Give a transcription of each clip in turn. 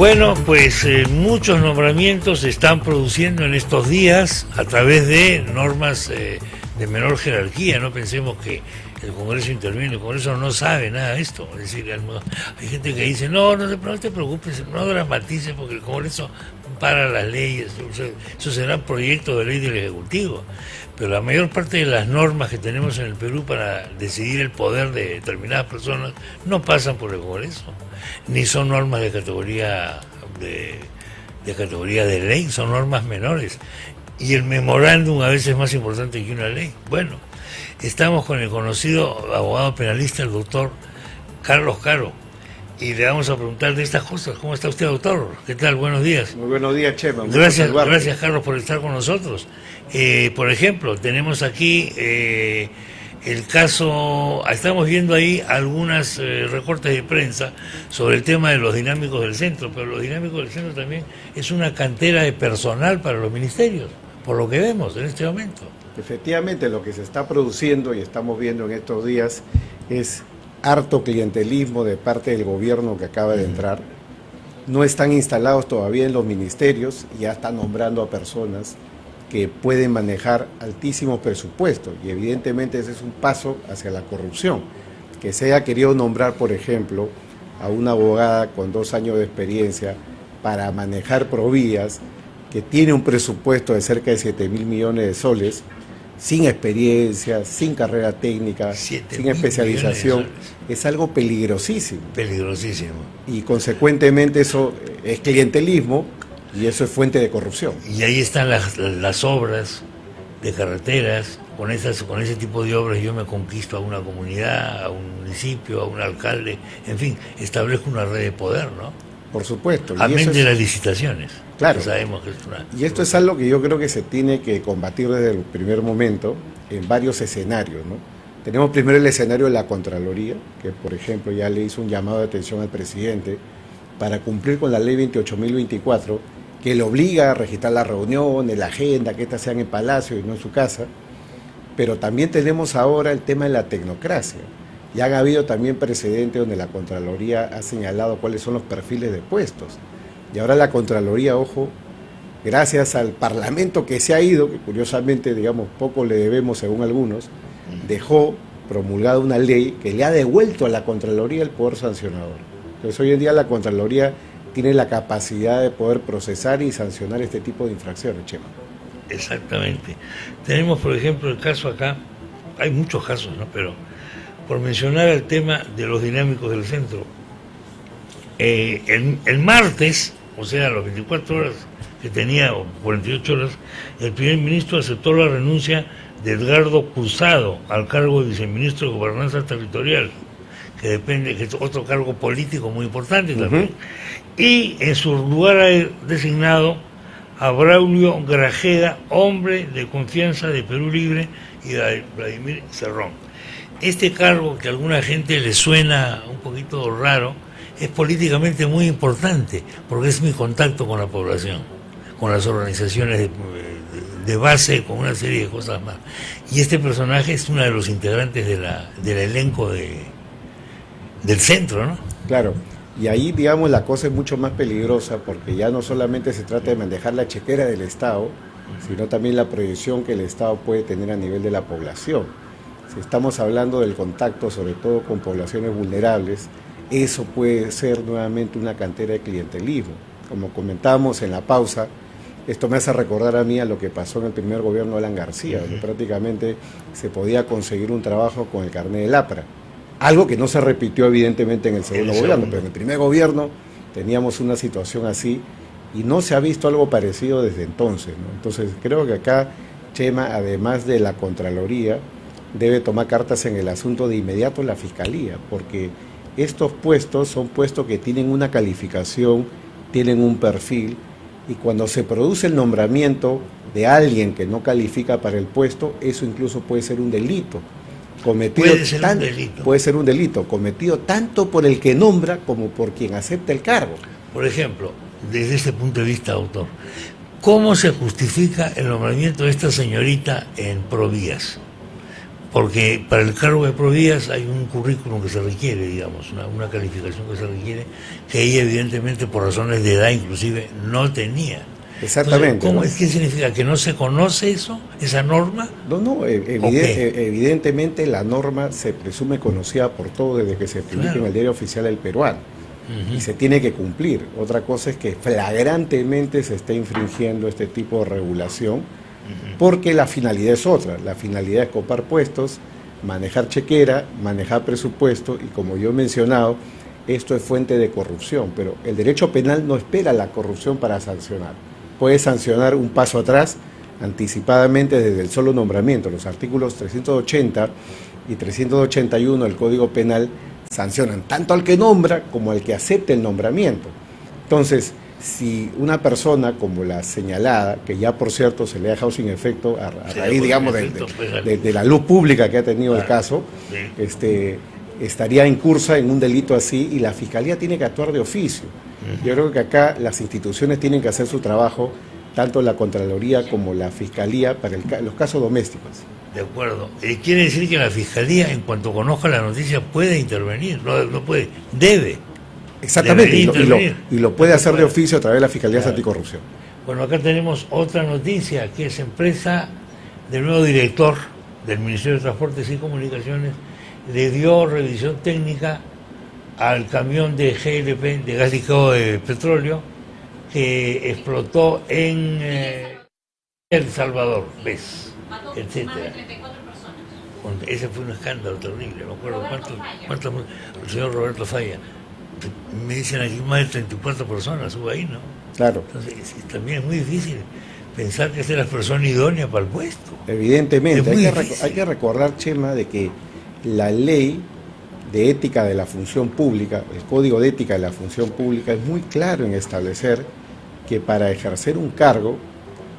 Bueno, pues muchos nombramientos se están produciendo en estos días a través de normas de menor jerarquía. No pensemos que el Congreso interviene, el Congreso no sabe nada de esto. Es decir, hay gente que dice, no te preocupes, no dramatices porque el Congreso para las leyes, eso será proyecto de ley del Ejecutivo. Pero la mayor parte de las normas que tenemos en el Perú para decidir el poder de determinadas personas no pasan por el Congreso, ni son normas de categoría de ley, son normas menores. Y el memorándum a veces es más importante que una ley. Bueno, estamos con el conocido abogado penalista, el doctor Carlos Caro, y le vamos a preguntar de estas cosas. ¿Cómo está usted, doctor? ¿Qué tal? Buenos días. Muy buenos días, Chema. Gracias, Carlos, por estar con nosotros. Por ejemplo, tenemos aquí el caso, estamos viendo ahí algunas recortes de prensa sobre el tema de los dinámicos del centro, pero los dinámicos del centro también es una cantera de personal para los ministerios, por lo que vemos en este momento. Efectivamente, lo que se está produciendo y estamos viendo en estos días es harto clientelismo de parte del gobierno que acaba de entrar. No están instalados todavía en los ministerios y ya están nombrando a personas que pueden manejar altísimos presupuestos, y evidentemente ese es un paso hacia la corrupción. Que se haya querido nombrar, por ejemplo, a una abogada con 2 años de experiencia para manejar Provías, que tiene un presupuesto de cerca de 7.000 millones de soles, sin experiencia, sin carrera técnica, sin especialización, es algo peligrosísimo. Peligrosísimo. Y consecuentemente eso es clientelismo y eso es fuente de corrupción. Y ahí están las obras de carreteras. Con ese tipo de obras yo me conquisto a una comunidad, a un municipio, a un alcalde, en fin, establezco una red de poder, ¿no? Por supuesto. Amén de las licitaciones. Claro. Sabemos que es una... Y esto es algo que yo creo que se tiene que combatir desde el primer momento en varios escenarios, ¿no? Tenemos primero el escenario de la Contraloría, que por ejemplo ya le hizo un llamado de atención al presidente para cumplir con la ley 28.024, que le obliga a registrar las reuniones, la agenda, que estas sean en Palacio y no en su casa. Pero también tenemos ahora el tema de la tecnocracia. Y han habido también precedentes donde la Contraloría ha señalado cuáles son los perfiles de puestos. Y ahora la Contraloría, ojo, gracias al Parlamento que se ha ido, que curiosamente, digamos, poco le debemos según algunos, dejó promulgada una ley que le ha devuelto a la Contraloría el poder sancionador. Entonces hoy en día la Contraloría tiene la capacidad de poder procesar y sancionar este tipo de infracciones, Chema. Exactamente. Tenemos, por ejemplo, el caso acá, hay muchos casos, ¿no? Pero por mencionar el tema de los dinámicos del centro, el martes, o sea, las 24 horas que tenía, o 48 horas, el primer ministro aceptó la renuncia de Edgardo Cruzado al cargo de viceministro de Gobernanza Territorial, que es otro cargo político muy importante también. Y en su lugar ha designado a Braulio Grajeda, hombre de confianza de Perú Libre, y a Vladimir Cerrón. Este cargo, que a alguna gente le suena un poquito raro, es políticamente muy importante, porque es mi contacto con la población, con las organizaciones de base, con una serie de cosas más. Y este personaje es uno de los integrantes del elenco del centro, ¿no? Claro. Y ahí, digamos, la cosa es mucho más peligrosa porque ya no solamente se trata de manejar la chequera del Estado, sino también la proyección que el Estado puede tener a nivel de la población. Si estamos hablando del contacto, sobre todo con poblaciones vulnerables, eso puede ser nuevamente una cantera de clientelismo. Como comentábamos en la pausa, esto me hace recordar a mí a lo que pasó en el primer gobierno de Alan García, donde prácticamente se podía conseguir un trabajo con el carnet del APRA. Algo que no se repitió evidentemente en el segundo gobierno, pero en el primer gobierno teníamos una situación así y no se ha visto algo parecido desde entonces, ¿no? Entonces creo que acá, Chema, además de la Contraloría, debe tomar cartas en el asunto de inmediato la Fiscalía, porque estos puestos son puestos que tienen una calificación, tienen un perfil, y cuando se produce el nombramiento de alguien que no califica para el puesto, eso incluso puede ser un delito. Puede ser un delito cometido tanto por el que nombra como por quien acepta el cargo. Por ejemplo, desde este punto de vista, doctor, ¿cómo se justifica el nombramiento de esta señorita en Provías? porque para el cargo de Provías hay un currículum que se requiere, digamos, una calificación que se requiere, que ella evidentemente por razones de edad inclusive no tenía. Exactamente. Entonces, ¿qué significa? ¿Que no se conoce eso, esa norma? No, evidentemente la norma se presume conocida por todos desde que se publica en el diario oficial del peruano. Y se tiene que cumplir. Otra cosa es que flagrantemente se está infringiendo este tipo de regulación, porque la finalidad es otra. La finalidad es copar puestos, manejar chequera, manejar presupuesto, y como yo he mencionado, esto es fuente de corrupción, pero el derecho penal no espera la corrupción para sancionar. Puede sancionar un paso atrás, anticipadamente desde el solo nombramiento. Los artículos 380 y 381 del Código Penal sancionan tanto al que nombra como al que acepte el nombramiento. Entonces, si una persona como la señalada, que ya por cierto se le ha dejado sin efecto a raíz, digamos, de la luz pública que ha tenido el caso, estaría incursa en un delito así, y la Fiscalía tiene que actuar de oficio. Yo creo que acá las instituciones tienen que hacer su trabajo, tanto la Contraloría como la Fiscalía, para los casos domésticos. De acuerdo. Quiere decir que la Fiscalía, en cuanto conozca la noticia, puede intervenir, no puede, debe. Exactamente, y lo puede hacer de oficio a través de la Fiscalía Anticorrupción. Bueno, acá tenemos otra noticia, que es empresa del nuevo director del Ministerio de Transportes y Comunicaciones, le dio revisión técnica al camión de GLP, de gas licuado de petróleo, que explotó en El Salvador, etcétera. Ese fue un escándalo terrible, no me acuerdo cuántos, el señor Roberto Falla. Me dicen aquí más de 34 personas hubo ahí, ¿no? Claro. Entonces también es muy difícil pensar que esa es la persona idónea para el puesto. Evidentemente, hay que recordar, Chema, de que la ley de ética de la función pública, el Código de Ética de la Función Pública, es muy claro en establecer que para ejercer un cargo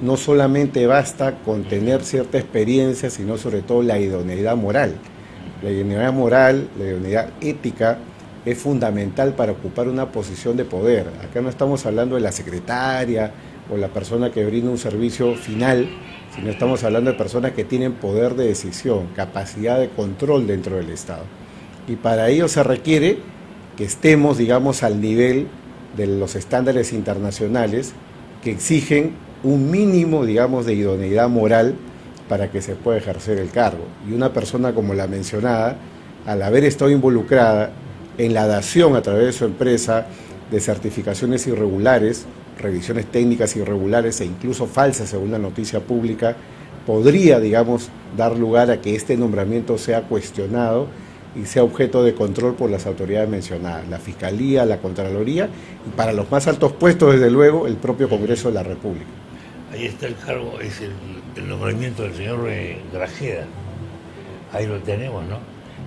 no solamente basta con tener cierta experiencia, sino sobre todo la idoneidad moral. La idoneidad moral, la idoneidad ética es fundamental para ocupar una posición de poder. Acá no estamos hablando de la secretaria o la persona que brinda un servicio final, sino estamos hablando de personas que tienen poder de decisión, capacidad de control dentro del Estado. Y para ello se requiere que estemos, digamos, al nivel de los estándares internacionales que exigen un mínimo, digamos, de idoneidad moral para que se pueda ejercer el cargo. Y una persona como la mencionada, al haber estado involucrada en la dación a través de su empresa de certificaciones irregulares, revisiones técnicas irregulares e incluso falsas según la noticia pública, podría, digamos, dar lugar a que este nombramiento sea cuestionado y sea objeto de control por las autoridades mencionadas, la Fiscalía, la Contraloría, y para los más altos puestos, desde luego, el propio Congreso de la República. Ahí está el cargo, es el nombramiento del señor Grajeda. Ahí lo tenemos, ¿no?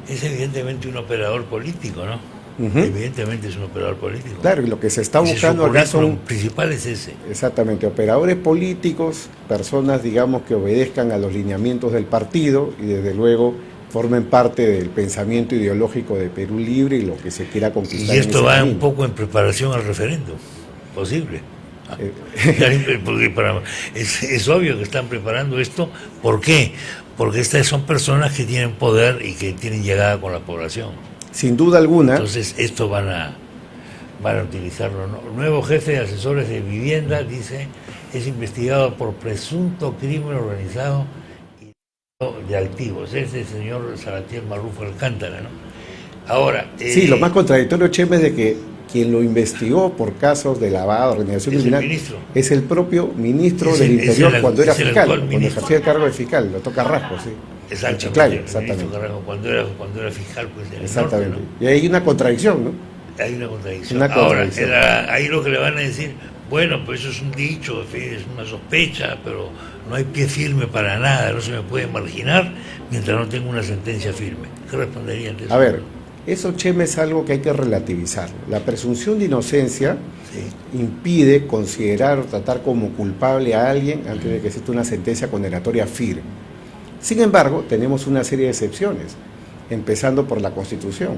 Es evidentemente un operador político, ¿no? Evidentemente es un operador político. Claro, y lo que se está buscando acá son... principal es ese. Exactamente, operadores políticos, personas, digamos, que obedezcan a los lineamientos del partido y desde luego formen parte del pensamiento ideológico de Perú Libre y lo que se quiera conquistar. Y esto va un poco en preparación al referéndum, posible. Porque es obvio que están preparando esto. ¿Por qué? Porque estas son personas que tienen poder y que tienen llegada con la población. Sin duda alguna. Entonces esto van a utilizarlo, ¿no? Nuevo jefe de asesores de vivienda, dice, es investigado por presunto crimen organizado y de activos. Es el señor Salatiel Marrufo Alcántara, ¿no? Ahora... sí, lo más contradictorio, Chema, es de que quien lo investigó por casos de lavado, organización criminal, es el propio ministro del Interior cuando era fiscal, cuando ejercía el cargo de fiscal, lo toca Carrasco, sí. Exactamente, Chiclayo, exactamente. Cuando era fiscal, pues en exactamente. El norte, ¿no? Y hay una contradicción, ¿no? Hay una contradicción. Ahora, ahí lo que le van a decir, bueno, pues eso es un dicho, es una sospecha, pero no hay pie firme para nada, no se me puede marginar mientras no tenga una sentencia firme. ¿Qué respondería ante eso? A ver, eso, Chema, es algo que hay que relativizar. La presunción de inocencia impide considerar o tratar como culpable a alguien antes de que exista una sentencia condenatoria firme. Sin embargo, tenemos una serie de excepciones, empezando por la Constitución,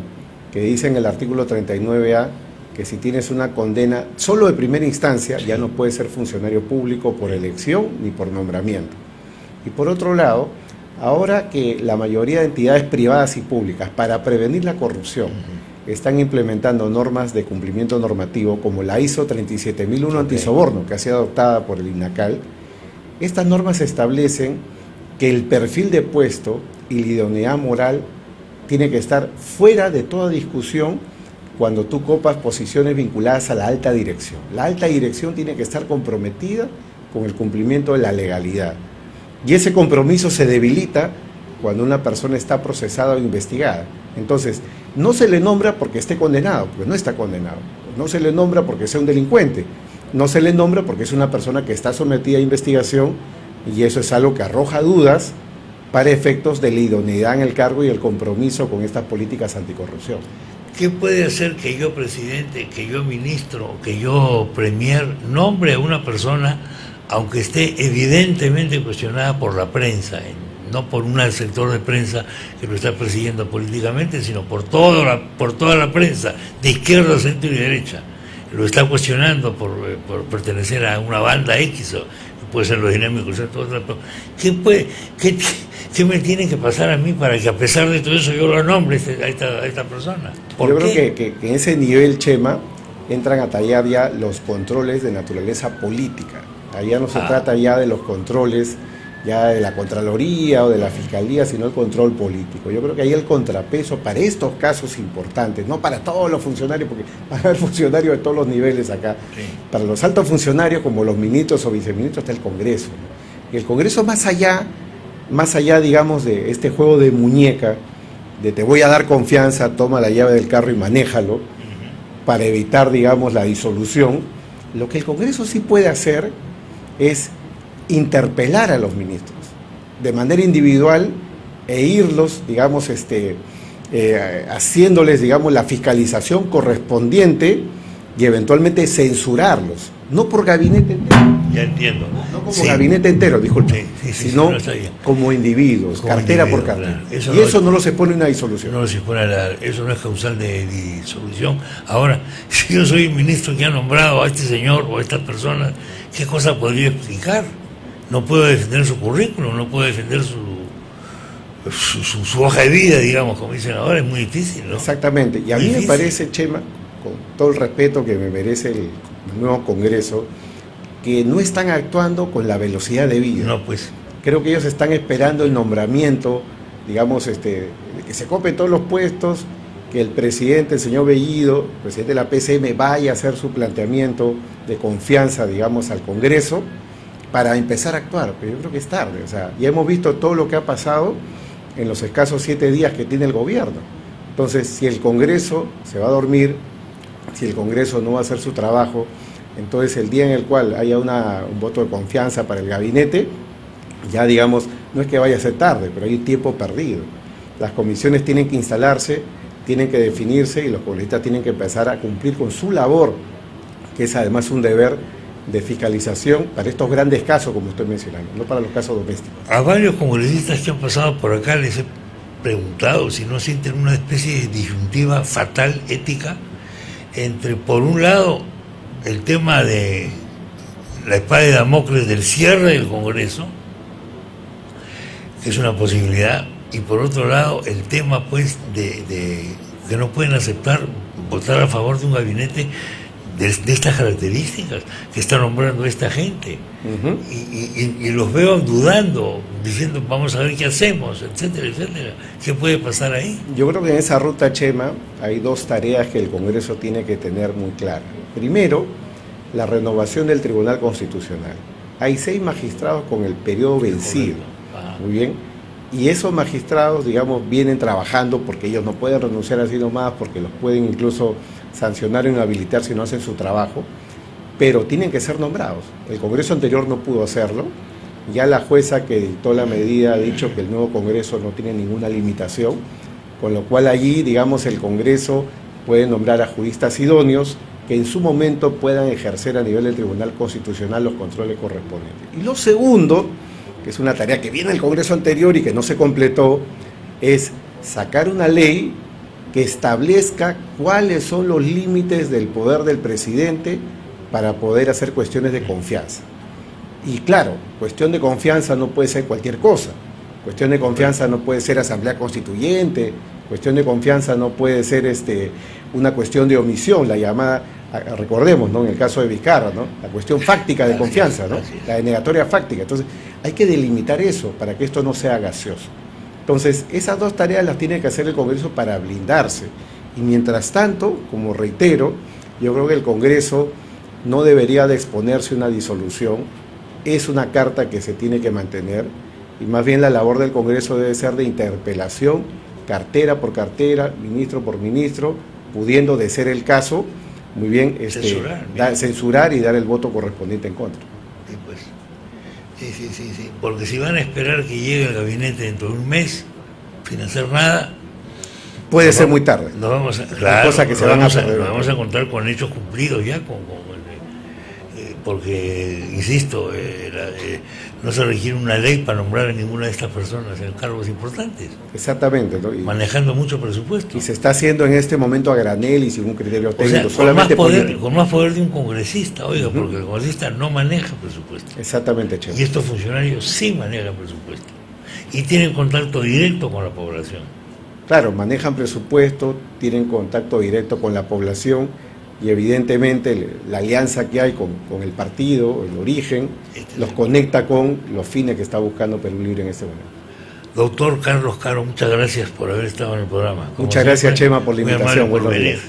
que dice en el artículo 39A que si tienes una condena solo de primera instancia, ya no puedes ser funcionario público por elección ni por nombramiento. Y por otro lado, Ahora que la mayoría de entidades privadas y públicas, para prevenir la corrupción, están implementando normas de cumplimiento normativo como la ISO 37001 antisoborno, que ha sido adoptada por el INACAL, estas normas establecen que el perfil de puesto y la idoneidad moral tiene que estar fuera de toda discusión cuando tú copas posiciones vinculadas a la alta dirección. La alta dirección tiene que estar comprometida con el cumplimiento de la legalidad. Y ese compromiso se debilita cuando una persona está procesada o investigada. Entonces, no se le nombra porque esté condenado, porque no está condenado. No se le nombra porque sea un delincuente. No se le nombra porque es una persona que está sometida a investigación, y eso es algo que arroja dudas para efectos de la idoneidad en el cargo y el compromiso con estas políticas anticorrupción. ¿Qué puede hacer que yo, presidente, que yo, ministro, que yo, premier, nombre a una persona, aunque esté evidentemente cuestionada por la prensa, no por un sector de prensa que lo está persiguiendo políticamente, sino por toda la prensa, de izquierda, centro y derecha? Lo está cuestionando por pertenecer a una banda X, o puede ser los dinámicos, ¿Qué me tiene que pasar a mí para que, a pesar de todo eso, yo lo nombre a esta persona? Yo creo que en ese nivel, Chema, entran a tallar ya los controles de naturaleza política. Allá no se trata ya de los controles ya de la Contraloría o de la Fiscalía, sino el control político. Yo creo que ahí el contrapeso para estos casos importantes, no para todos los funcionarios, porque van a haber funcionarios de todos los niveles acá. Sí. Para los altos funcionarios, como los ministros o viceministros, está el Congreso, ¿no? Y el Congreso, más allá, digamos, de este juego de muñeca, de te voy a dar confianza, toma la llave del carro y manéjalo, para evitar, digamos, la disolución, lo que el Congreso sí puede hacer es interpelar a los ministros de manera individual e irlos, digamos, haciéndoles, digamos, la fiscalización correspondiente y eventualmente censurarlos, no por gabinete entero. Ya entiendo. No como gabinete entero, disculpe, sino como individuos, como cartera por cartera. Claro. Y eso no lo se pone una disolución. No se pone eso no es causal de disolución. Ahora, si yo soy el ministro que ha nombrado a este señor o a estas personas, ¿qué cosa podría explicar? No puedo defender su currículum, no puedo defender su hoja de vida, digamos, como dicen ahora, es muy difícil, ¿no? Exactamente, y a mí me parece, Chema, con todo el respeto que me merece el nuevo Congreso, que no están actuando con la velocidad debida. No, pues. Creo que ellos están esperando el nombramiento, digamos, de que se copen todos los puestos, que el presidente, el señor Bellido, presidente de la PCM, vaya a hacer su planteamiento de confianza, digamos, al Congreso, para empezar a actuar, pero yo creo que es tarde. O sea, ya hemos visto todo lo que ha pasado en los escasos 7 días que tiene el gobierno. Entonces, si el Congreso se va a dormir, si el Congreso no va a hacer su trabajo, entonces el día en el cual haya un voto de confianza para el gabinete, ya, digamos, no es que vaya a ser tarde, pero hay tiempo perdido. Las comisiones tienen que instalarse, tienen que definirse, y los congresistas tienen que empezar a cumplir con su labor, que es además un deber de fiscalización para estos grandes casos, como estoy mencionando, no para los casos domésticos. A varios congresistas que han pasado por acá les he preguntado si no sienten una especie de disyuntiva fatal ética entre, por un lado, el tema de la espada de Damocles del cierre del Congreso, que es una posibilidad, y por otro lado el tema, pues, de que no pueden aceptar votar a favor de un gabinete de estas características que está nombrando esta gente. Y los veo dudando, diciendo vamos a ver qué hacemos, etcétera, etcétera. ¿Qué puede pasar ahí? Yo creo que en esa ruta, Chema, hay 2 tareas que el Congreso tiene que tener muy claras. Primero, la renovación del Tribunal Constitucional. Hay 6 magistrados con el periodo vencido. Muy bien. Y esos magistrados, digamos, vienen trabajando, porque ellos no pueden renunciar así nomás, porque los pueden incluso sancionar o inhabilitar si no hacen su trabajo, pero tienen que ser nombrados. El Congreso anterior no pudo hacerlo, ya la jueza que dictó la medida ha dicho que el nuevo Congreso no tiene ninguna limitación, con lo cual allí, digamos, el Congreso puede nombrar a juristas idóneos que en su momento puedan ejercer a nivel del Tribunal Constitucional los controles correspondientes. Y lo segundo, que es una tarea que viene del Congreso anterior y que no se completó, es sacar una ley que establezca cuáles son los límites del poder del presidente para poder hacer cuestiones de confianza. Y claro, cuestión de confianza no puede ser cualquier cosa. Cuestión de confianza no puede ser asamblea constituyente, cuestión de confianza no puede ser una cuestión de omisión, la llamada, recordemos, ¿no? En el caso de Vizcarra, ¿no? La cuestión fáctica de confianza, ¿no? La denegatoria fáctica. Entonces, hay que delimitar eso para que esto no sea gaseoso. Entonces, esas dos tareas las tiene que hacer el Congreso para blindarse. Y mientras tanto, como reitero, yo creo que el Congreso no debería de exponerse a una disolución, es una carta que se tiene que mantener, y más bien la labor del Congreso debe ser de interpelación, cartera por cartera, ministro por ministro, pudiendo, de ser el caso, muy bien, censurar y dar el voto correspondiente en contra. Sí, pues. Sí. Porque si van a esperar que llegue el gabinete dentro de un mes, sin hacer nada, puede ser muy tarde. Nos vamos a encontrar con hechos cumplidos ya, porque, insisto, no se requiere una ley para nombrar a ninguna de estas personas en cargos importantes. Exactamente, ¿no? Manejando mucho presupuesto. Y se está haciendo en este momento a granel y sin un criterio técnico, solamente con más poder de un congresista, oiga, porque el congresista no maneja presupuesto. Exactamente, Chema. Y estos funcionarios sí manejan presupuesto. Y tienen contacto directo con la población. Claro, manejan presupuesto, tienen contacto directo con la población, y evidentemente la alianza que hay con el partido, el origen, los conecta con los fines que está buscando Perú Libre en este momento. Doctor Carlos Caro, muchas gracias por haber estado en el programa. Muchas gracias, Chema, por la invitación. Buenos días.